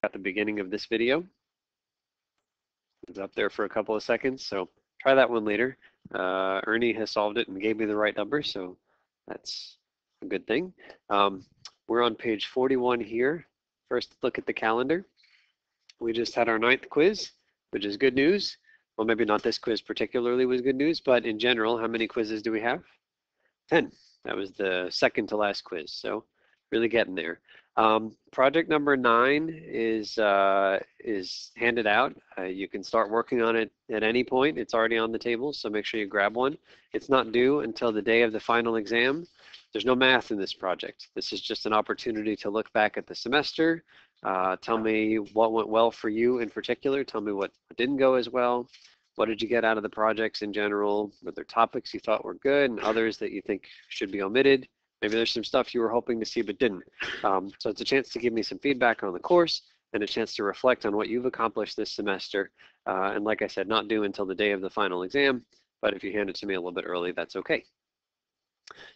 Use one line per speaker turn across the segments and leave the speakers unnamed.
at the beginning of this video. It's up there for a couple of seconds, so try that one later. Ernie has solved it and gave me the right number, so that's a good thing. We're on page 41 here. First, look at the calendar. We just had our 9th quiz, which is good news. Well, maybe not this quiz particularly was good news, but in general, how many quizzes do we have? 10. That was the second to last quiz, so really getting there. Project number 9 is handed out. You can start working on it at any point. It's already on the table, so make sure you grab one. It's not due until the day of the final exam. There's no math in this project. This is just an opportunity to look back at the semester. Tell me what went well for you in particular. Tell me what didn't go as well. What did you get out of the projects in general? Were there topics you thought were good and others that you think should be omitted? Maybe there's some stuff you were hoping to see but didn't. So it's a chance to give me some feedback on the course and a chance to reflect on what you've accomplished this semester. And like I said, not due until the day of the final exam, but if you hand it to me a little bit early, that's okay.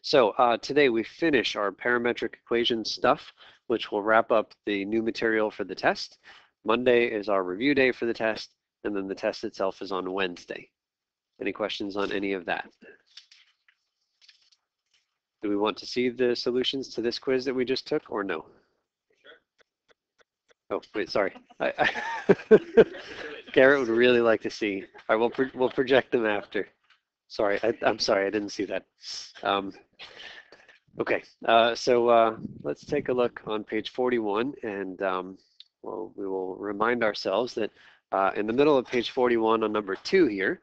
So today we finish our parametric equation stuff, which will wrap up the new material for the test. Monday is our review day for the test, and then the test itself is on Wednesday. Any questions on any of that? Do we want to see the solutions to this quiz that we just took, or no? Oh, wait, sorry. Garrett would really like to see. All right, we'll project them after. Sorry, I'm sorry, I didn't see that. Okay, so let's take a look on page 41, and well, we will remind ourselves that in the middle of page 41 on number 2 here,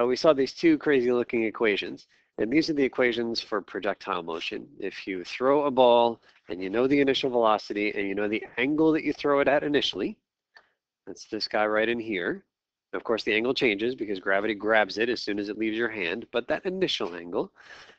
we saw these two crazy looking equations. And these are the equations for projectile motion. If you throw a ball and you know the initial velocity and you know the angle that you throw it at initially, that's this guy right in here. Of course, the angle changes because gravity grabs it as soon as it leaves your hand, but that initial angle,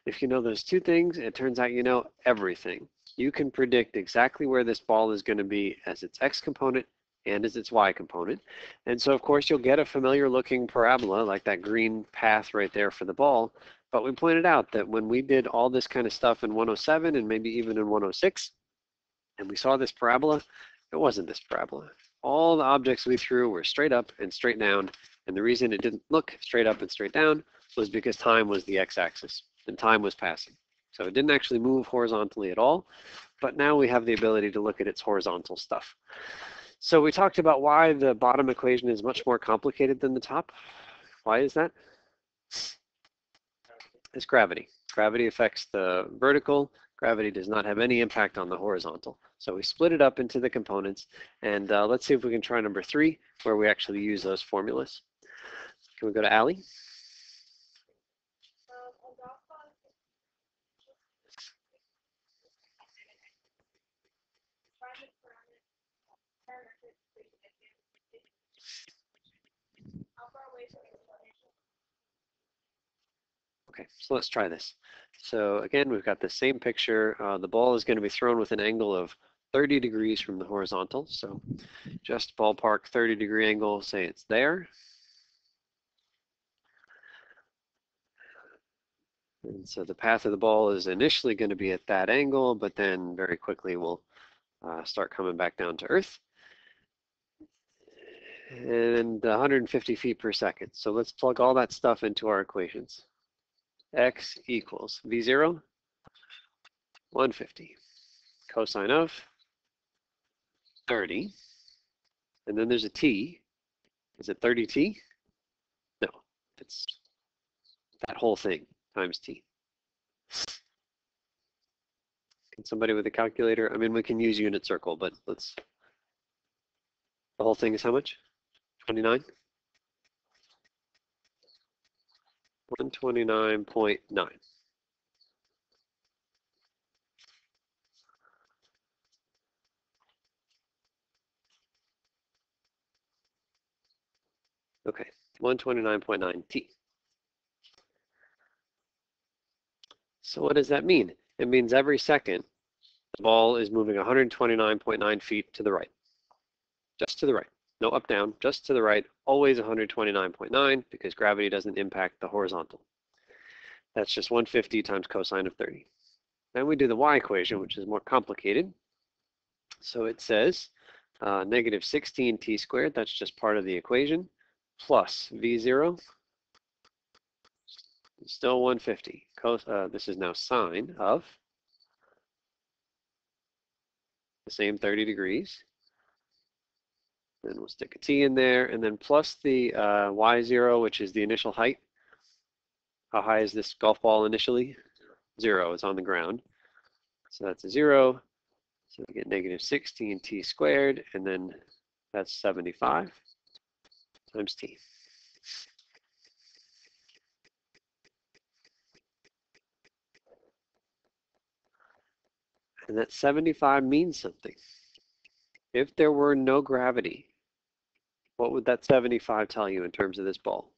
if you know those two things, it turns out you know everything. You can predict exactly where this ball is going to be as its x component and as its y component. And so, of course, you'll get a familiar looking parabola like that green path right there for the ball. But we pointed out that when we did all this kind of stuff in 107 and maybe even in 106, and we saw this parabola, it wasn't this parabola. All the objects we threw were straight up and straight down. And the reason it didn't look straight up and straight down was because time was the x-axis and time was passing. So it didn't actually move horizontally at all. But now we have the ability to look at its horizontal stuff. So we talked about why the bottom equation is much more complicated than the top. Why is that? It's gravity. Gravity affects the vertical. Gravity does not have any impact on the horizontal. So we split it up into the components. And let's see if we can try number 3, where we actually use those formulas. Can we go to Allie? Okay, so let's try this. So again, we've got the same picture. The ball is going to be thrown with an angle of 30 degrees from the horizontal. So just ballpark 30-degree angle, say it's there. And so the path of the ball is initially going to be at that angle, but then very quickly we'll start coming back down to Earth. And 150 feet per second. So let's plug all that stuff into our equations. X equals V0, 150. Cosine of 30. And then there's a t. Is it 30t? No, it's that whole thing times t. Can somebody with a calculator? I mean, we can use unit circle, but let's. The whole thing is how much? 29? 129.9. Okay, 129.9 t. So what does that mean? It means every second, the ball is moving 129.9 feet to the right. Just to the right. No up, down, just to the right, always 129.9 because gravity doesn't impact the horizontal. That's just 150 times cosine of 30. Then we do the y equation, which is more complicated. So it says Negative 16t squared, that's just part of the equation, plus v0, still 150. This is now sine of the same 30 degrees. Then we'll stick a t in there, and then plus the y0, which is the initial height. How high is this golf ball initially? 0, it's on the ground. So that's a 0. So we get negative 16t squared, and then that's 75 times t. And that 75 means something. If there were no gravity, what would that 75 tell you in terms of this ball?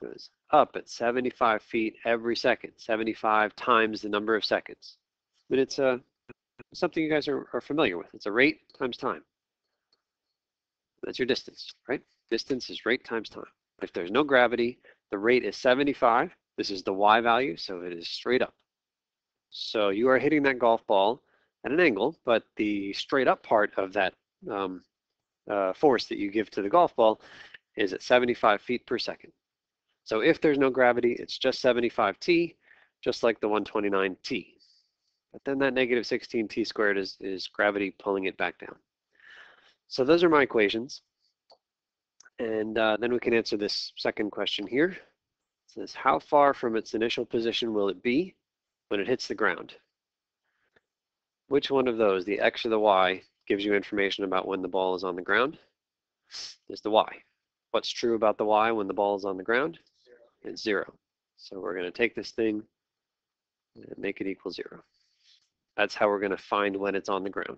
It goes up at 75 feet every second, 75 times the number of seconds. But it's something you guys are familiar with. It's a rate times time. That's your distance, right? Distance is rate times time. If there's no gravity, the rate is 75. This is the y value, so it is straight up. So you are hitting that golf ball at an angle, but the straight up part of that force that you give to the golf ball is at 75 feet per second. So if there's no gravity, it's just 75t, just like the 129t. But then that negative 16t squared is gravity pulling it back down. So those are my equations. And then we can answer this second question here. It says, how far from its initial position will it be when it hits the ground? Which one of those, the x or the y, gives you information about when the ball is on the ground? Is the y. What's true about the y when the ball is on the ground? It's 0. So we're going to take this thing and make it equal 0. That's how we're going to find when it's on the ground.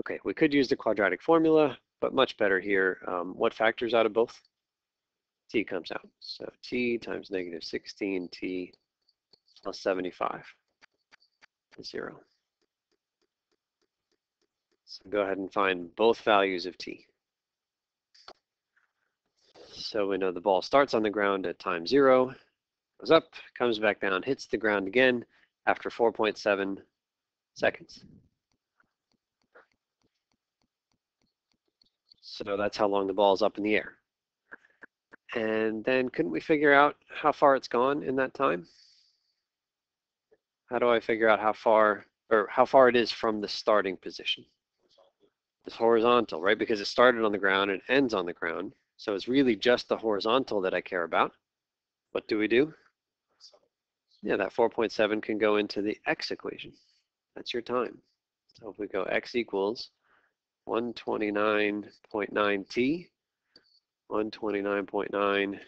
Okay, we could use the quadratic formula, but much better here. What factors out of both? T comes out. So t times negative 16t plus 75 is 0. So go ahead and find both values of t. So we know the ball starts on the ground at time 0, goes up, comes back down, hits the ground again after 4.7 seconds. So that's how long the ball is up in the air. And then couldn't we figure out how far it's gone in that time? How do I figure out how far it is from the starting position? It's horizontal, right? Because it started on the ground and ends on the ground. So it's really just the horizontal that I care about. What do we do? Yeah, that 4.7 can go into the x equation. That's your time. So if we go x equals 129.9t, 129.9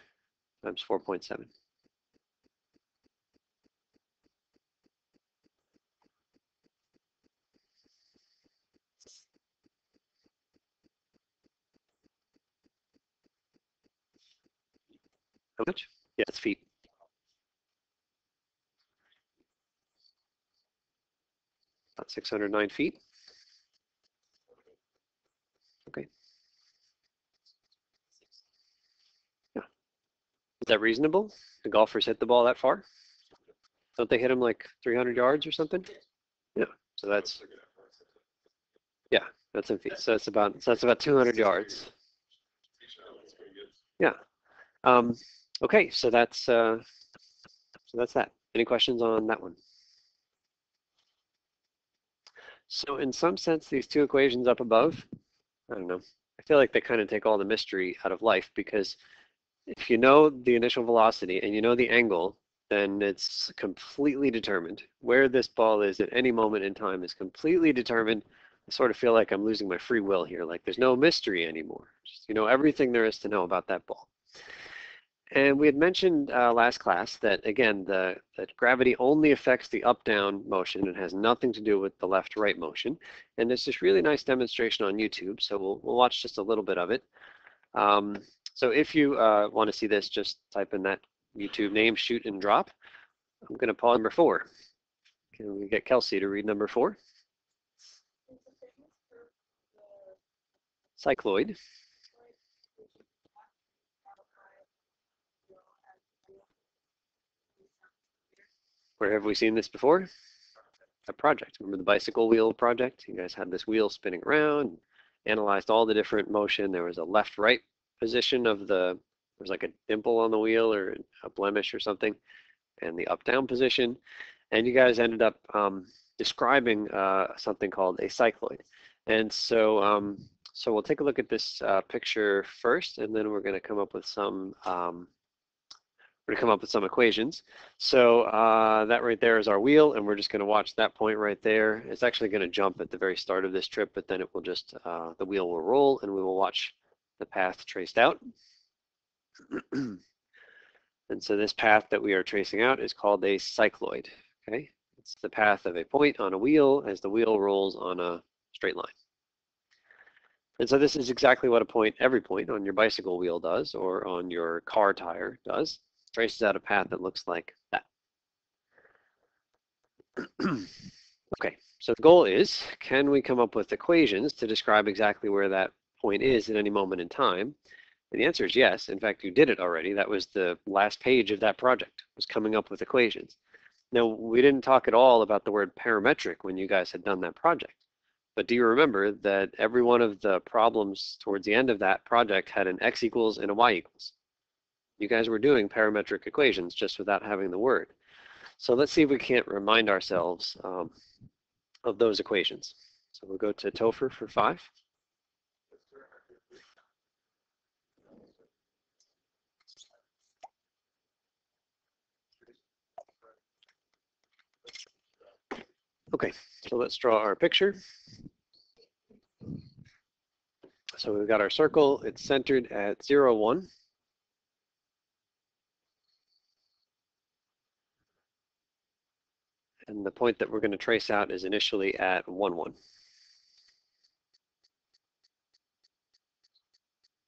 times 4.7. How much? Yeah, it's feet. About 609 feet. Okay. Yeah. Is that reasonable? The golfers hit the ball that far? Don't they hit them like 300 yards or something? Yeah. So that's, yeah, that's in feet. So that's about 200 yards. Yeah. Okay, so that's that. Any questions on that one? So in some sense, these two equations up above, I don't know, I feel like they kind of take all the mystery out of life, because if you know the initial velocity and you know the angle, then it's completely determined. Where this ball is at any moment in time is completely determined. I sort of feel like I'm losing my free will here, like there's no mystery anymore. Just, you know everything there is to know about that ball. And we had mentioned last class that, again, that gravity only affects the up-down motion and has nothing to do with the left-right motion. And there's this really nice demonstration on YouTube, so we'll watch just a little bit of it. So if you want to see this, just type in that YouTube name, shoot and drop. I'm going to pause number 4. Can we get Kelsey to read number 4? cycloid. Where have we seen this before? A project. Remember the bicycle wheel project? You guys had this wheel spinning around, analyzed all the different motion. There was a left-right position of there was like a dimple on the wheel or a blemish or something, and the up-down position. And you guys ended up describing something called a cycloid. And so, so we'll take a look at this picture first, and then we're going to come up with some equations. So that right there is our wheel, and we're just going to watch that point right there. It's actually going to jump at the very start of this trip, but then it will just, the wheel will roll, and we will watch the path traced out. And so this path that we are tracing out is called a cycloid, okay? It's the path of a point on a wheel as the wheel rolls on a straight line. And so this is exactly what every point on your bicycle wheel does, or on your car tire does. Traces out a path that looks like that. Okay, so the goal is, can we come up with equations to describe exactly where that point is at any moment in time? And the answer is yes. In fact, you did it already. That was the last page of that project, was coming up with equations. Now, we didn't talk at all about the word parametric when you guys had done that project. But do you remember that every one of the problems towards the end of that project had an x equals and a y equals? You guys were doing parametric equations just without having the word. So let's see if we can't remind ourselves of those equations. So we'll go to Topher for 5. Okay, so let's draw our picture. So we've got our circle. It's centered at 0, 1. And the point that we're going to trace out is initially at 1, 1.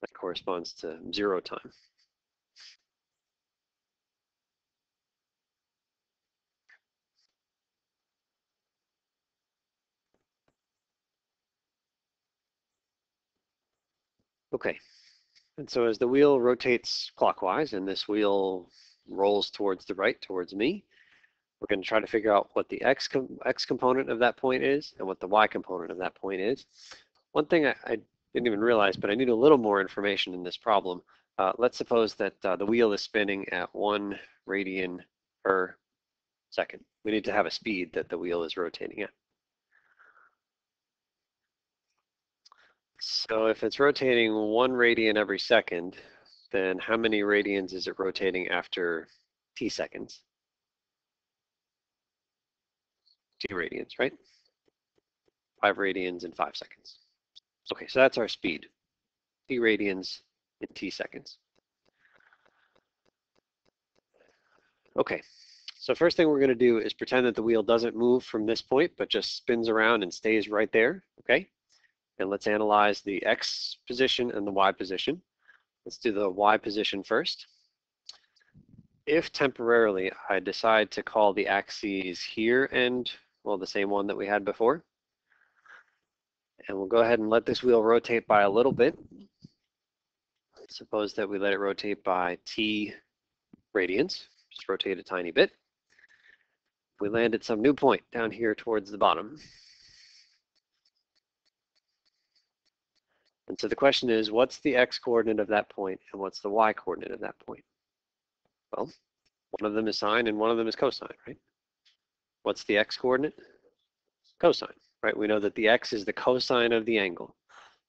That corresponds to 0 time. Okay, and so as the wheel rotates clockwise and this wheel rolls towards the right, towards me, we're going to try to figure out what the x component of that point is and what the y component of that point is. One thing I didn't even realize, but I need a little more information in this problem. Let's suppose that the wheel is spinning at 1 radian per second. We need to have a speed that the wheel is rotating at. So if it's rotating 1 radian every second, then how many radians is it rotating after t seconds? 2 radians, right? 5 radians in 5 seconds. Okay, so that's our speed. T radians in t seconds. Okay, so first thing we're going to do is pretend that the wheel doesn't move from this point, but just spins around and stays right there, okay? And let's analyze the x position and the y position. Let's do the y position first. If temporarily I decide to call the axes here and, well, the same one that we had before, and we'll go ahead and let this wheel rotate by a little bit. Suppose that we let it rotate by t radians, just rotate a tiny bit. We land at some new point down here towards the bottom. And so the question is, what's the x coordinate of that point and what's the y coordinate of that point? Well, one of them is sine and one of them is cosine, right? What's the x coordinate? Cosine, right? We know that the x is the cosine of the angle.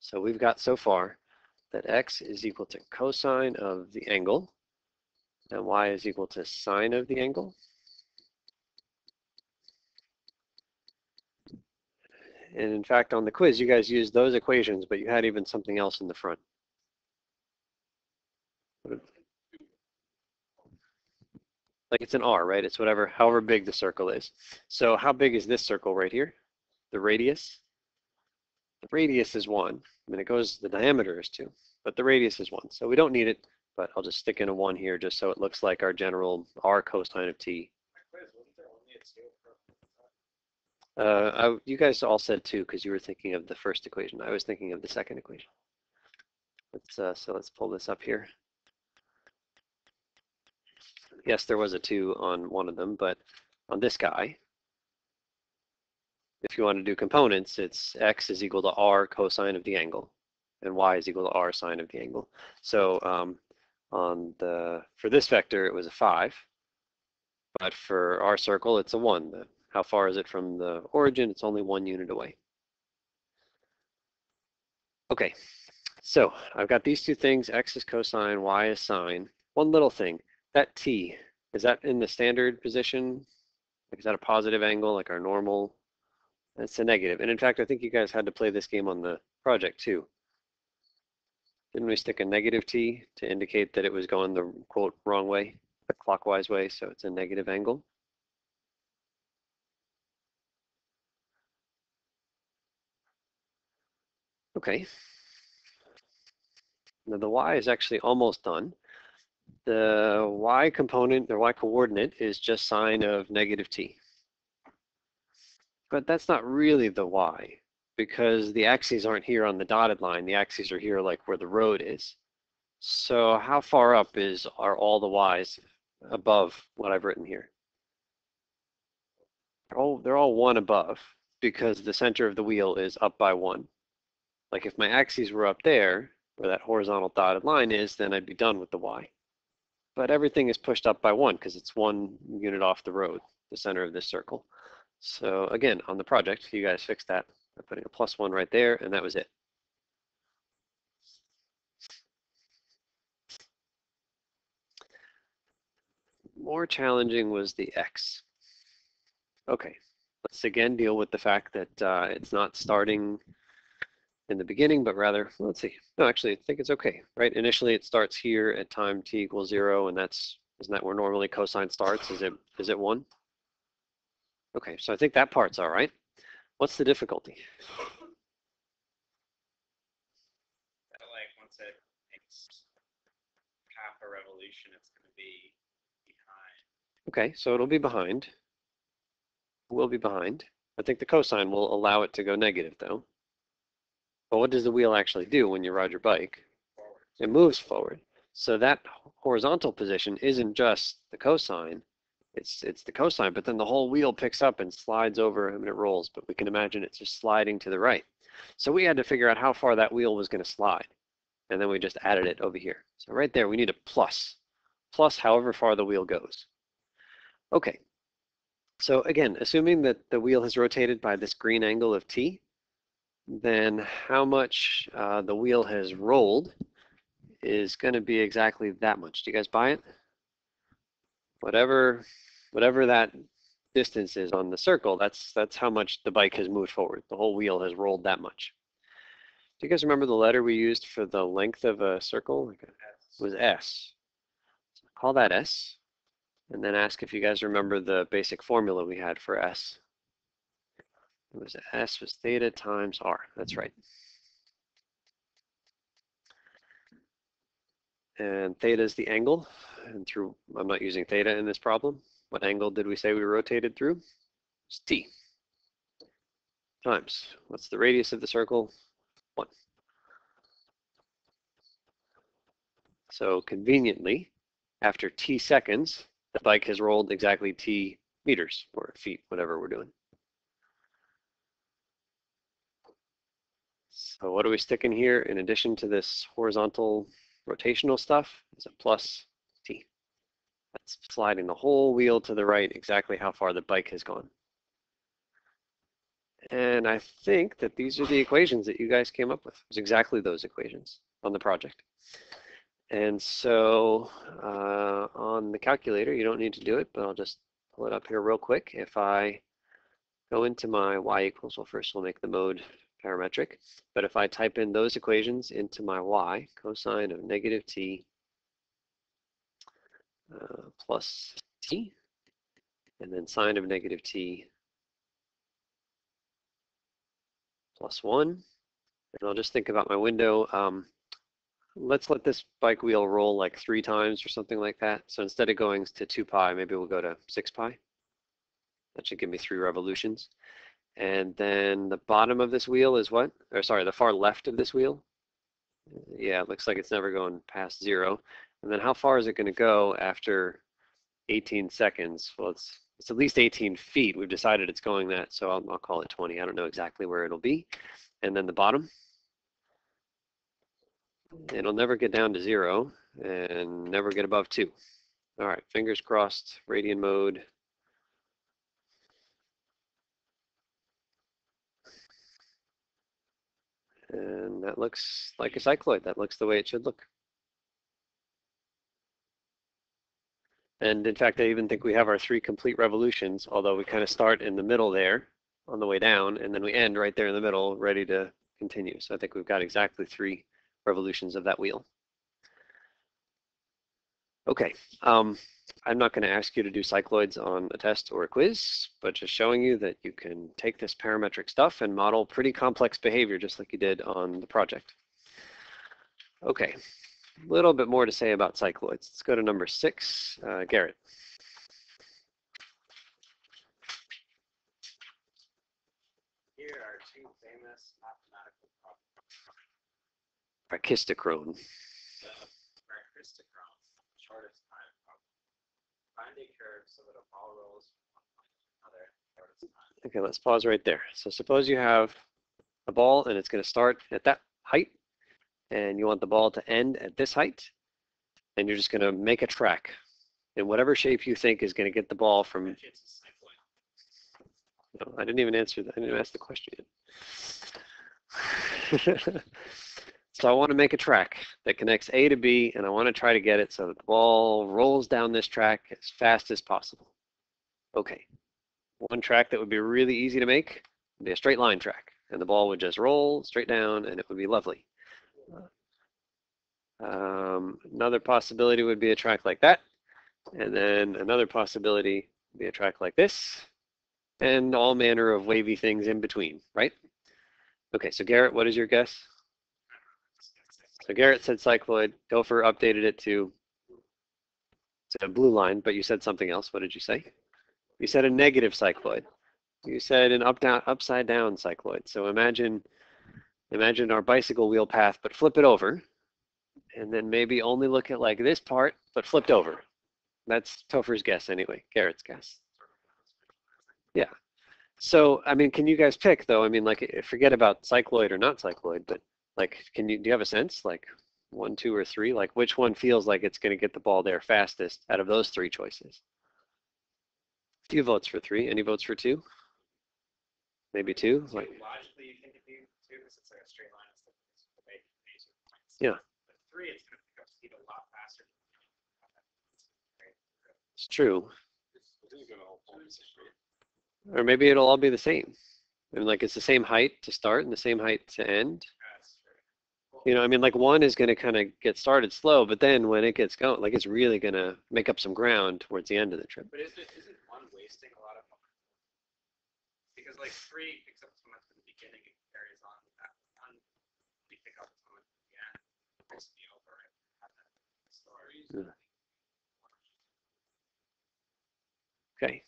So we've got so far that x is equal to cosine of the angle and y is equal to sine of the angle. And in fact, on the quiz, you guys used those equations, but you had even something else in the front. Like it's an R, right? It's whatever, however big the circle is. So how big is this circle right here? The radius? The radius is 1. I mean, the diameter is 2, but the radius is 1. So we don't need it, but I'll just stick in a 1 here just so it looks like our general R cosine of t. You guys all said 2 because you were thinking of the first equation. I was thinking of the second equation. So let's pull this up here. Yes, there was a 2 on one of them, but on this guy, if you want to do components, it's x is equal to r cosine of the angle, and y is equal to r sine of the angle. So for this vector, it was a 5, but for our circle, it's a 1. How far is it from the origin? It's only 1 unit away. Okay, so I've got these two things, x is cosine, y is sine. One little thing, that t, is that in the standard position? Like, is that a positive angle, like our normal? That's a negative. And in fact, I think you guys had to play this game on the project too. Didn't we stick a negative t to indicate that it was going the, quote, wrong way, the clockwise way, so it's a negative angle? Okay. Now the y is actually almost done. The y component, the y coordinate, is just sine of negative t. But that's not really the y, because the axes aren't here on the dotted line. The axes are here like where the road is. So how far up are all the y's above what I've written here? They're all 1 above, because the center of the wheel is up by 1. Like if my axes were up there, where that horizontal dotted line is, then I'd be done with the y. But everything is pushed up by 1 because it's 1 unit off the road, the center of this circle. So again, on the project, you guys fixed that by putting a +1 right there, and that was it. More challenging was the x. Okay, let's again deal with the fact that it's not starting in the beginning, but rather, let's see. No, actually, I think it's okay, right? Initially, it starts here at time t equals 0, and isn't that where normally cosine starts? Is it 1? Okay, so I think that part's all right. What's the difficulty?
Like once it makes half a revolution, it's going to be behind.
Okay, so it'll be behind. Will be behind. I think the cosine will allow it to go negative, though. But what does the wheel actually do when you ride your bike?
Forward.
It moves forward. So that horizontal position isn't just the cosine. It's the cosine, but then the whole wheel picks up and slides over. I mean, it rolls, but we can imagine it's just sliding to the right. So we had to figure out how far that wheel was going to slide. And then we just added it over here. So right there, we need a plus. Plus however far the wheel goes. Okay. So again, assuming that the wheel has rotated by this green angle of t, then how much the wheel has rolled is going to be exactly that much. Do you guys buy it? Whatever that distance is on the circle, that's how much the bike has moved forward. The whole wheel has rolled that much. Do you guys remember the letter we used for the length of a circle? It was S. So call that S, and then ask if you guys remember the basic formula we had for S. It was S was theta times R. That's right. And theta is the angle, and I'm not using theta in this problem. What angle did we say we rotated through? It's t. Times, what's the radius of the circle? 1. So conveniently, after t seconds, the bike has rolled exactly t meters, or feet, whatever we're doing. So what are we sticking here in addition to this horizontal rotational stuff? Is a plus t. That's sliding the whole wheel to the right, exactly how far the bike has gone. And I think that these are the equations that you guys came up with. It's exactly those equations on the project. And so on the calculator, you don't need to do it, but I'll just pull it up here real quick. If I go into my y equals, well, first we'll make the mode parametric. But if I type in those equations into my y, cosine of negative t plus t, and then sine of negative t plus 1, and I'll just think about my window. Let's let this bike wheel roll like 3 times or something like that. So instead of going to 2 pi, maybe we'll go to 6 pi. That should give me 3 revolutions. And then the bottom of this wheel is what? Or sorry, the far left of this wheel? Yeah, it looks like it's never going past 0. And then how far is it going to go after 18 seconds? Well, it's at least 18 feet. We've decided it's going that, so I'll call it 20. I don't know exactly where it'll be. And then the bottom, it'll never get down to 0 and never get above 2. All right, fingers crossed, radian mode. And that looks like a cycloid. That looks the way it should look. And in fact, I even think we have our 3 complete revolutions, although we kind of start in the middle there on the way down, and then we end right there in the middle, ready to continue. So I think we've got exactly 3 revolutions of that wheel. Okay, I'm not going to ask you to do cycloids on a test or a quiz, but just showing you that you can take this parametric stuff and model pretty complex behavior just like you did on the project. Okay, a little bit more to say about cycloids. Let's go to number 6, Garrett.
Here are 2 famous mathematical problems.
Brachistochrone.
The brachistochrone, shortest time problem. Find a curve so that a ball rolls from one point to another shortest time.
Okay, let's pause right there. So suppose you have a ball and it's going to start at that height, and you want the ball to end at this height, and you're just going to make a track in whatever shape you think is going to get the ball from.
It's a cycloid.
No, I didn't even answer that. I didn't even ask the question yet. So I want to make a track that connects A to B, and I want to try to get it so that the ball rolls down this track as fast as possible. Okay, one track that would be really easy to make would be a straight line track, and the ball would just roll straight down, and it would be lovely. Another possibility would be a track like that, and then another possibility would be a track like this, and all manner of wavy things in between, right? Okay, so Garrett, what is your guess? So Garrett said cycloid. Gopher updated it to a blue line, but you said something else. What did you say? You said a negative cycloid. You said an upside down cycloid. So imagine our bicycle wheel path, but flip it over, and then maybe only look at like this part, but flipped over. That's Topher's guess anyway. Garrett's guess. Yeah. So I mean, can you guys pick though? I mean, like, forget about cycloid or not cycloid, but like, do you have a sense, like 1, 2, or 3, like which one feels like it's going to get the ball there fastest out of those 3 choices? A few votes for 3. Any votes for 2? Maybe 2. Like,
logically, you think it'd be 2 because it's like a straight line. It's the way it points.
Yeah.
But 3, it's going to pick up speed a lot faster.
It's true. Or maybe it'll all be the same. I mean, like it's the same height to start and the same height to end. You know, I mean, like 1 is going to kind of get started slow, but then when it gets going, like it's really going to make up some ground towards the end of the trip.
But isn't 1 wasting a lot of momentum? Because like 3 picks up so much at the beginning and carries on with that 1. You pick up so much at the end, it makes me over it.
Yeah. Okay.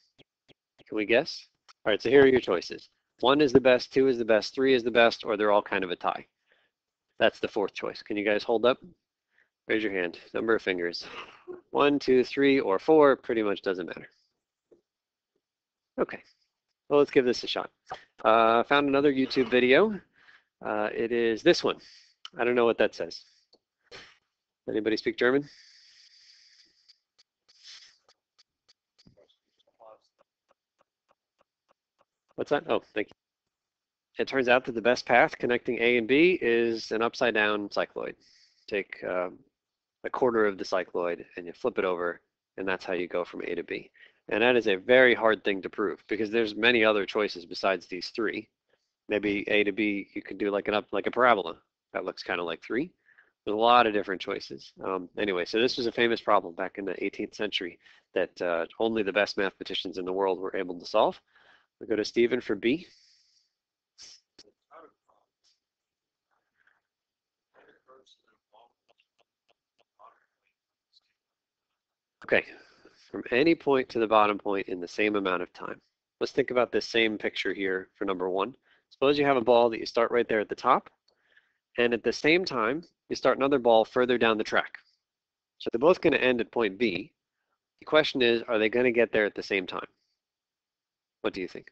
Can we guess? All right, so here are your choices. 1 is the best, 2 is the best, 3 is the best, or they're all kind of a tie. That's the 4th choice. Can you guys hold up? Raise your hand. Number of fingers. 1, 2, 3, or 4, pretty much doesn't matter. Okay, well, let's give this a shot. Found another YouTube video. It is this one. I don't know what that says. Anybody speak German? What's that? Oh, thank you. It turns out that the best path connecting A and B is an upside down cycloid. Take a quarter of the cycloid and you flip it over, and that's how you go from A to B. And that is a very hard thing to prove because there's many other choices besides these 3. Maybe A to B, you could do like a parabola. That looks kind of like 3. There's a lot of different choices. Anyway, so this was a famous problem back in the 18th century that only the best mathematicians in the world were able to solve. We'll go to Stephen for B. Okay, from any point to the bottom point in the same amount of time. Let's think about this same picture here for number 1. Suppose you have a ball that you start right there at the top, and at the same time, you start another ball further down the track. So they're both going to end at point B. The question is, are they going to get there at the same time? What do you think?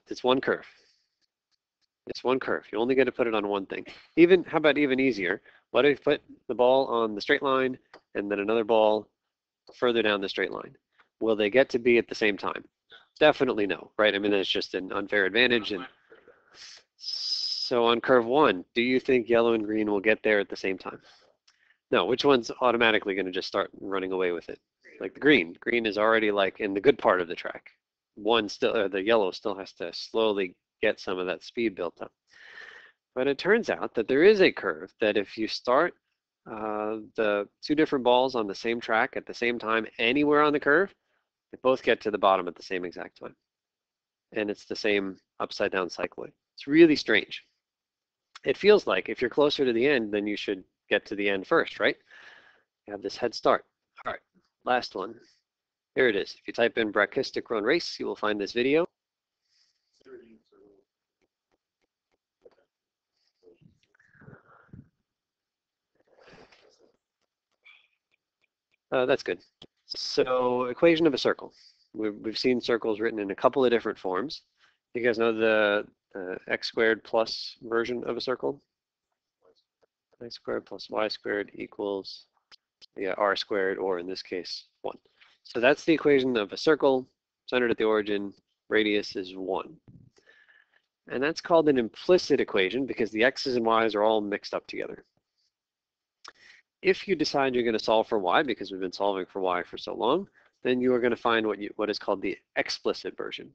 It's one curve. It's one curve. You only get to put it on one thing. How about even easier? What if you put the ball on the straight line and then another ball further down the straight line? Will they get to B at the same time? Definitely no, right? I mean, that's just an unfair advantage. And so on curve 1, do you think yellow and green will get there at the same time? No, which one's automatically going to just start running away with it? Like the green. Green is already like in the good part of the track. The yellow still has to slowly get some of that speed built up. But it turns out that there is a curve that if you start the 2 different balls on the same track at the same time anywhere on the curve, they both get to the bottom at the same exact time. And it's the same upside down cycloid. It's really strange. It feels like if you're closer to the end, then you should get to the end first, right? You have this head start. All right, last one. Here it is. If you type in brachistic run race, you will find this video. That's good. So equation of a circle. We've seen circles written in a couple of different forms. You guys know the x squared plus version of a circle? X squared plus y squared equals r squared, or in this case, 1. So that's the equation of a circle centered at the origin. Radius is 1. And that's called an implicit equation because the x's and y's are all mixed up together. If you decide you're going to solve for y, because we've been solving for y for so long, then you are going to find what is called the explicit version.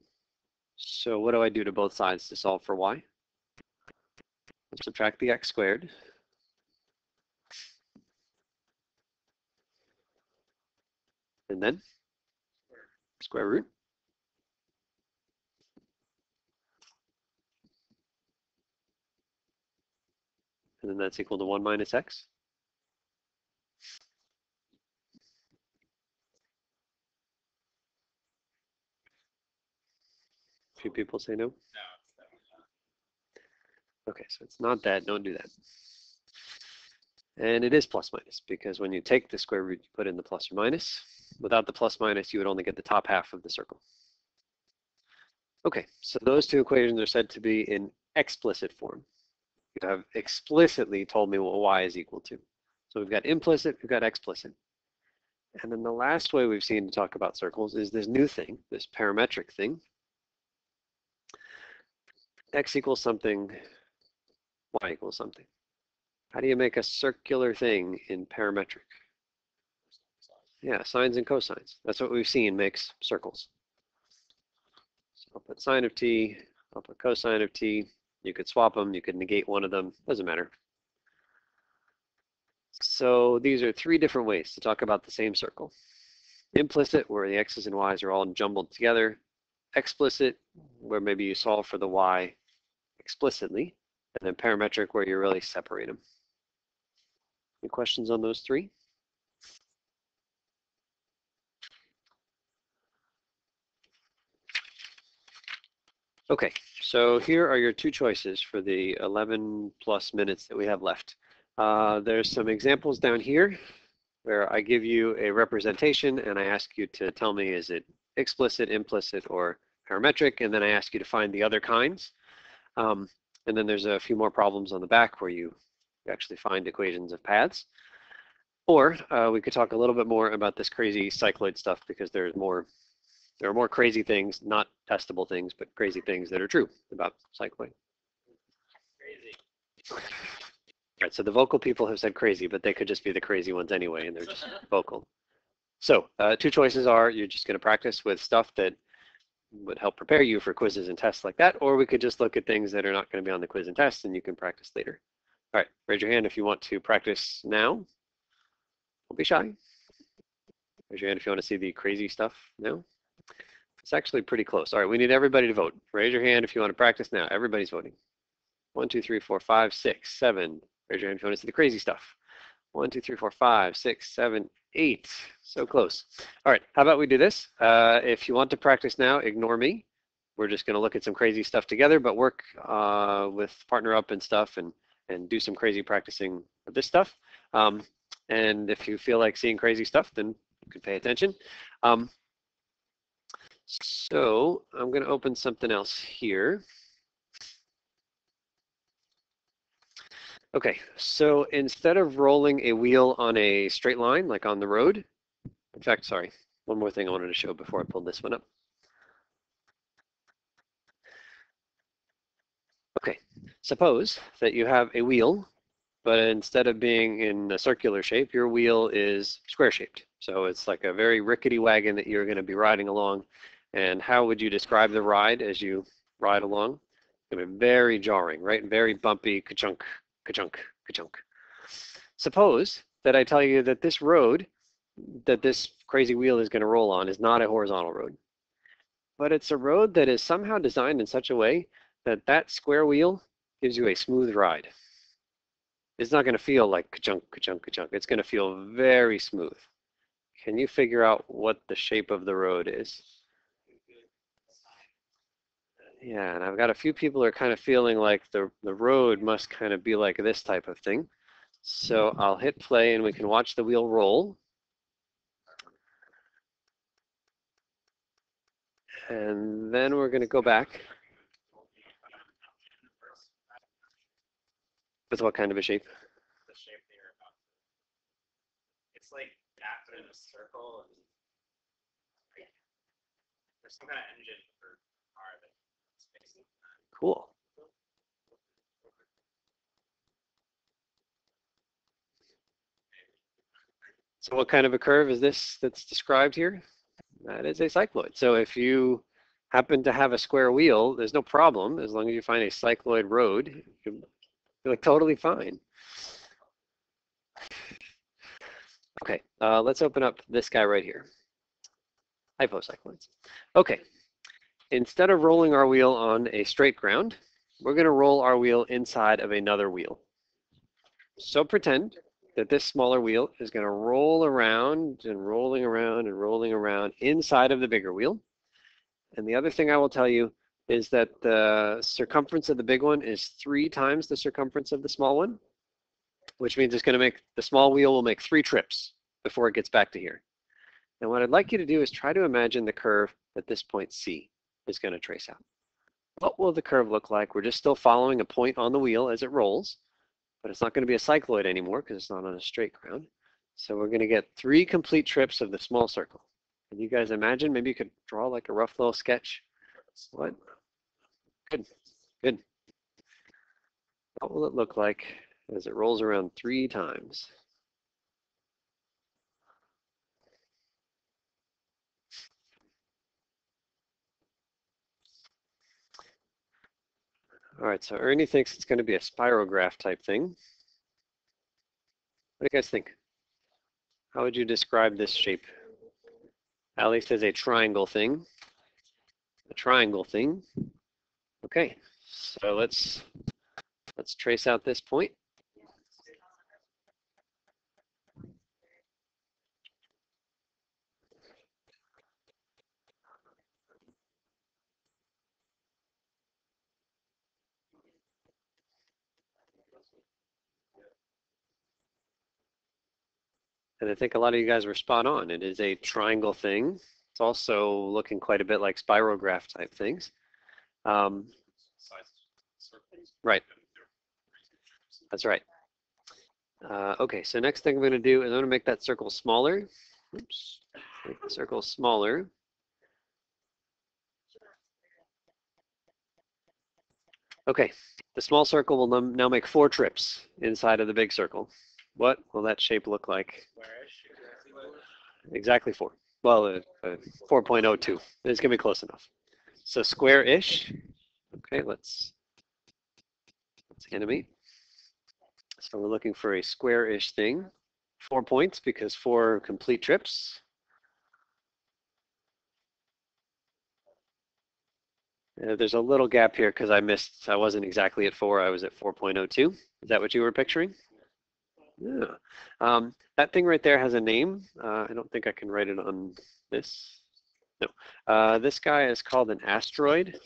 So what do I do to both sides to solve for y? Subtract the x squared. And then square root. And then that's equal to 1 minus x. A few people say no. Okay, so it's not that. Don't do that. And it is plus minus because when you take the square root, you put in the plus or minus. Without the plus minus, you would only get the top half of the circle. Okay, so those 2 equations are said to be in explicit form. You have explicitly told me what y is equal to. So we've got implicit, we've got explicit. And then the last way we've seen to talk about circles is this new thing, this parametric thing. X equals something, y equals something. How do you make a circular thing in parametric? Yeah, sines and cosines. That's what we've seen makes circles. So I'll put sine of t, I'll put cosine of t. You could swap them, you could negate one of them, doesn't matter. So these are 3 different ways to talk about the same circle. Implicit, where the x's and y's are all jumbled together. Explicit, where maybe you solve for the y explicitly. And then parametric, where you really separate them. Any questions on those 3? Okay, so here are your 2 choices for the 11 plus minutes that we have left. There's some examples down here where I give you a representation and I ask you to tell me, is it explicit, implicit, or parametric? And then I ask you to find the other kinds. And then there's a few more problems on the back where you actually find equations of paths. Or we could talk a little bit more about this crazy cycloid stuff because there are more crazy things, not testable things, but crazy things that are true about cycloid.
Crazy.
All right, so the vocal people have said crazy, but they could just be the crazy ones anyway, and they're just vocal. So 2 choices are you're just going to practice with stuff that would help prepare you for quizzes and tests like that, or we could just look at things that are not going to be on the quiz and test, and you can practice later. All right, raise your hand if you want to practice now. Don't be shy. Raise your hand if you want to see the crazy stuff now. It's actually pretty close. All right, we need everybody to vote. Raise your hand if you want to practice now. Everybody's voting. 1, 2, 3, 4, 5, 6, 7. Raise your hand if you want to see the crazy stuff. 1, 2, 3, 4, 5, 6, 7, 8. So close. All right, how about we do this? If you want to practice now, ignore me. We're just going to look at some crazy stuff together, but work with partner up and stuff and do some crazy practicing of this stuff. And if you feel like seeing crazy stuff, then you can pay attention. So I'm going to open something else here. Okay, so instead of rolling a wheel on a straight line, like on the road, in fact, sorry, one more thing I wanted to show before I pulled this one up. Okay, suppose that you have a wheel, but instead of being in a circular shape, your wheel is square shaped. So it's like a very rickety wagon that you're going to be riding along. And how would you describe the ride as you ride along? It's going to be very jarring, right? Very bumpy, ka-chunk, ka-chunk, ka-chunk. Suppose that I tell you that this road that this crazy wheel is going to roll on is not a horizontal road, but it's a road that is somehow designed in such a way that that square wheel gives you a smooth ride. It's not going to feel like ka-chunk, ka-chunk, ka-chunk. It's going to feel very smooth. Can you figure out what the shape of the road is? Yeah, and I've got a few people who are kind of feeling like the road must kind of be like this type of thing. So I'll hit play and we can watch the wheel roll. And then we're going to go back. With what kind of a shape?
The shape they are about to. It's like after in a circle, and there's some kind of engine for car that's facing that.
Cool. So what kind of a curve is this that's described here? That is a cycloid. So if you happen to have a square wheel, there's no problem as long as you find a cycloid road. You're like totally fine. Okay, let's open up this guy right here. Hypocycloids. Okay, instead of rolling our wheel on a straight ground, we're going to roll our wheel inside of another wheel. So pretend that this smaller wheel is going to roll around and rolling around and rolling around inside of the bigger wheel. And the other thing I will tell you is that the circumference of the big one is 3 times the circumference of the small one, which means it's going to make, the small wheel will make 3 trips before it gets back to here. And what I'd like you to do is try to imagine the curve that this point C is going to trace out. What will the curve look like? We're just still following a point on the wheel as it rolls, but it's not going to be a cycloid anymore because it's not on a straight ground. So we're going to get 3 complete trips of the small circle. Can you guys imagine? Maybe you could draw like a rough little sketch. What? Good, good. What will it look like as it rolls around 3 times? All right, so Ernie thinks it's going to be a spirograph type thing. What do you guys think? How would you describe this shape? Ali says a triangle thing. A triangle thing. Okay, so let's trace out this point. And I think a lot of you guys were spot on. It is a triangle thing. It's also looking quite a bit like spirograph type things. Right. That's right. Okay, so next thing I'm going to do is I'm going to make that circle smaller. Oops, make the circle smaller. Okay, the small circle will now make 4 trips inside of the big circle. What will that shape look like? Exactly 4. Well, 4.02. It's going to be close enough. So square-ish. Okay, let's animate. So we're looking for a square-ish thing. 4 points because 4 complete trips. There's a little gap here because I wasn't exactly at 4, I was at 4.02. Is that what you were picturing? Yeah. That thing right there has a name. I don't think I can write it on this. No. This guy is called an asteroid,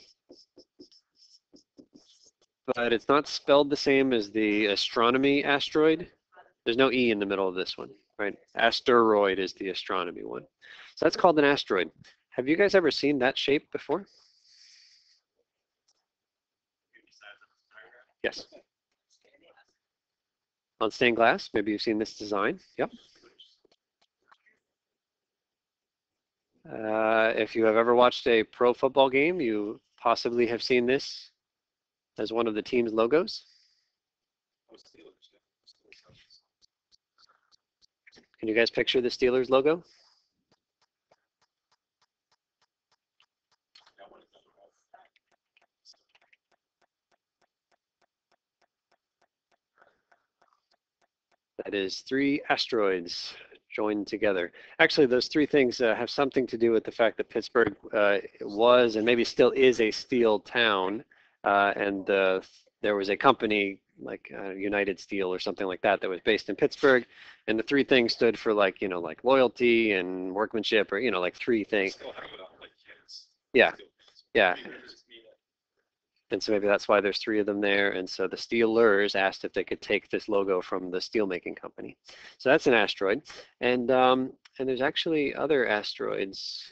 but it's not spelled the same as the astronomy asteroid. There's no E in the middle of this one, right? Asteroid is the astronomy one. So that's called an asteroid. Have you guys ever seen that shape before? Yes. On stained glass, maybe you've seen this design. Yep. If you have ever watched a pro football game, you possibly have seen this as one of the team's logos. Can you guys picture the Steelers logo? That is 3 asteroids joined together. Actually, those 3 things have something to do with the fact that Pittsburgh was and maybe still is a steel town, and there was a company like United Steel or something like that that was based in Pittsburgh, and the 3 things stood for like like loyalty and workmanship, or like 3 things. Yeah, yeah. And so maybe that's why there's 3 of them there. And so the Steelers asked if they could take this logo from the steelmaking company. So that's an asteroid. And there's actually other asteroids.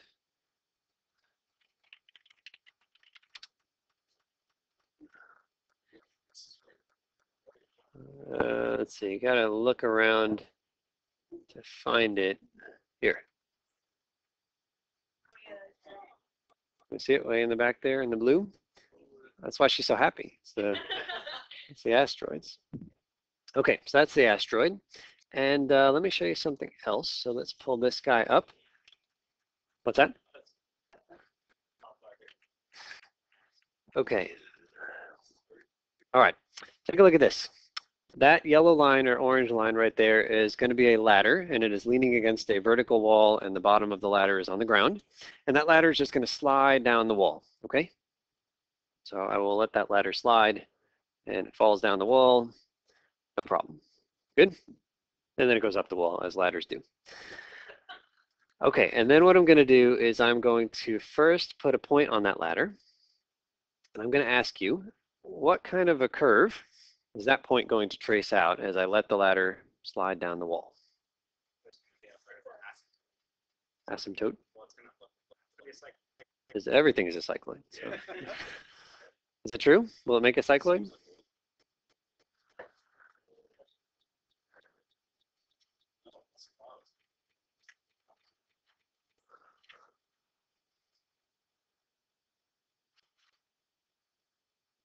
Let's see, you gotta look around to find it. Here. You see it way in the back there in the blue? That's why she's so happy. It's the asteroids. Okay, so that's the asteroid. And let me show you something else. So let's pull this guy up. What's that? Okay. All right, take a look at this. That yellow line or orange line right there is going to be a ladder, and it is leaning against a vertical wall, and the bottom of the ladder is on the ground. And that ladder is just going to slide down the wall, okay? So I will let that ladder slide, and it falls down the wall, no problem. Good? And then it goes up the wall, as ladders do. Okay, and then what I'm going to do is I'm going to first put a point on that ladder, and I'm going to ask you, what kind of a curve is that point going to trace out as I let the ladder slide down the wall? Asymptote? Because everything is a cycloid. So. Is it true? Will it make a cycloid? What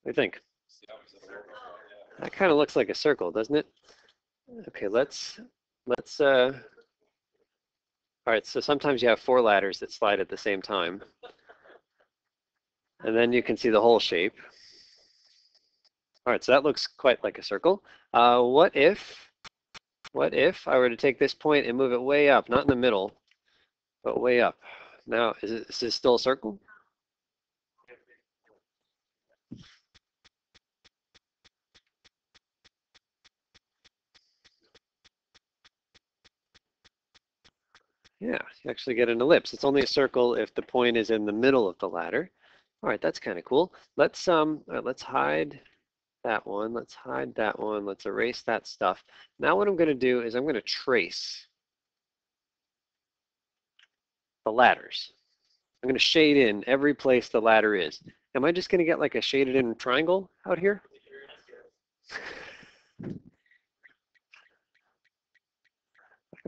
do you think? That kind of looks like a circle, doesn't it? Okay, let's all right, so sometimes you have 4 ladders that slide at the same time. And then you can see the whole shape. All right, so that looks quite like a circle. What if I were to take this point and move it way up, not in the middle, but way up? Now, is this still a circle? Yeah, you actually get an ellipse. It's only a circle if the point is in the middle of the ladder. All right, that's kind of cool. Let's hide that one. Let's hide that one. Let's erase that stuff. Now what I'm going to do is I'm going to trace the ladders. I'm going to shade in every place the ladder is. Am I just going to get like a shaded in triangle out here?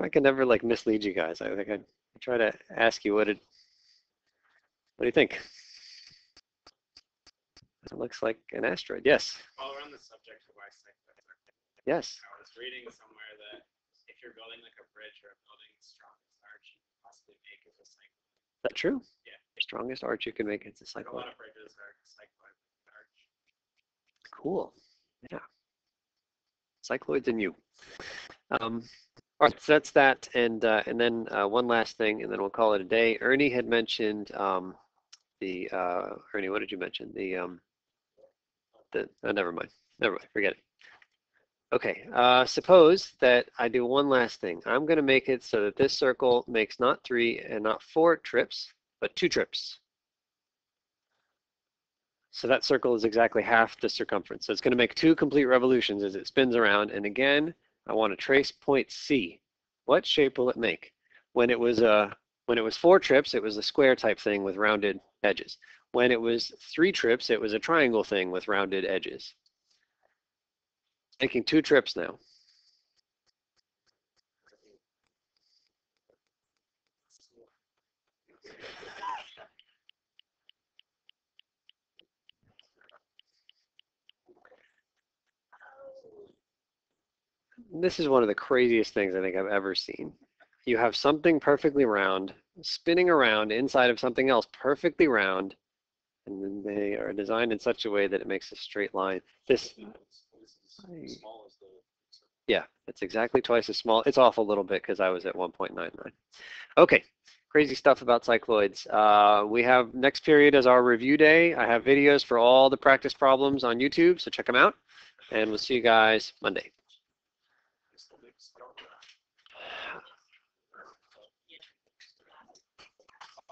I can never like mislead you guys. I think I try to ask you what do you think? It looks like an asteroid. Yes.
While we're on the subject of bicycles,
Yes.
I was reading somewhere that if you're building like a bridge or a building strongest arch, you can possibly make it a cycloid.
Is that true?
Yeah.
The strongest arch you can make is a cycloid.
A lot of bridges are cycloid arch.
Cool. Yeah. Cycloids and you. All right, so that's that, and then one last thing, and then we'll call it a day. Ernie had mentioned Ernie, what did you mention? Never mind, forget it. Okay, suppose that I do one last thing. I'm going to make it so that this circle makes not 3 and not 4 trips, but 2 trips. So that circle is exactly half the circumference. So it's going to make 2 complete revolutions as it spins around. And again, I want to trace point C. What shape will it make? When it was 4 trips, it was a square type thing with rounded edges. When it was 3 trips, it was a triangle thing with rounded edges. Making 2 trips now. This is one of the craziest things I think I've ever seen. You have something perfectly round spinning around inside of something else perfectly round, and then they are designed in such a way that it makes a straight line. Yeah, it's exactly twice as small. It's off a little bit because I was at 1.99. Okay, crazy stuff about cycloids. We have next period as our review day. I have videos for all the practice problems on YouTube, so check them out. And we'll see you guys Monday.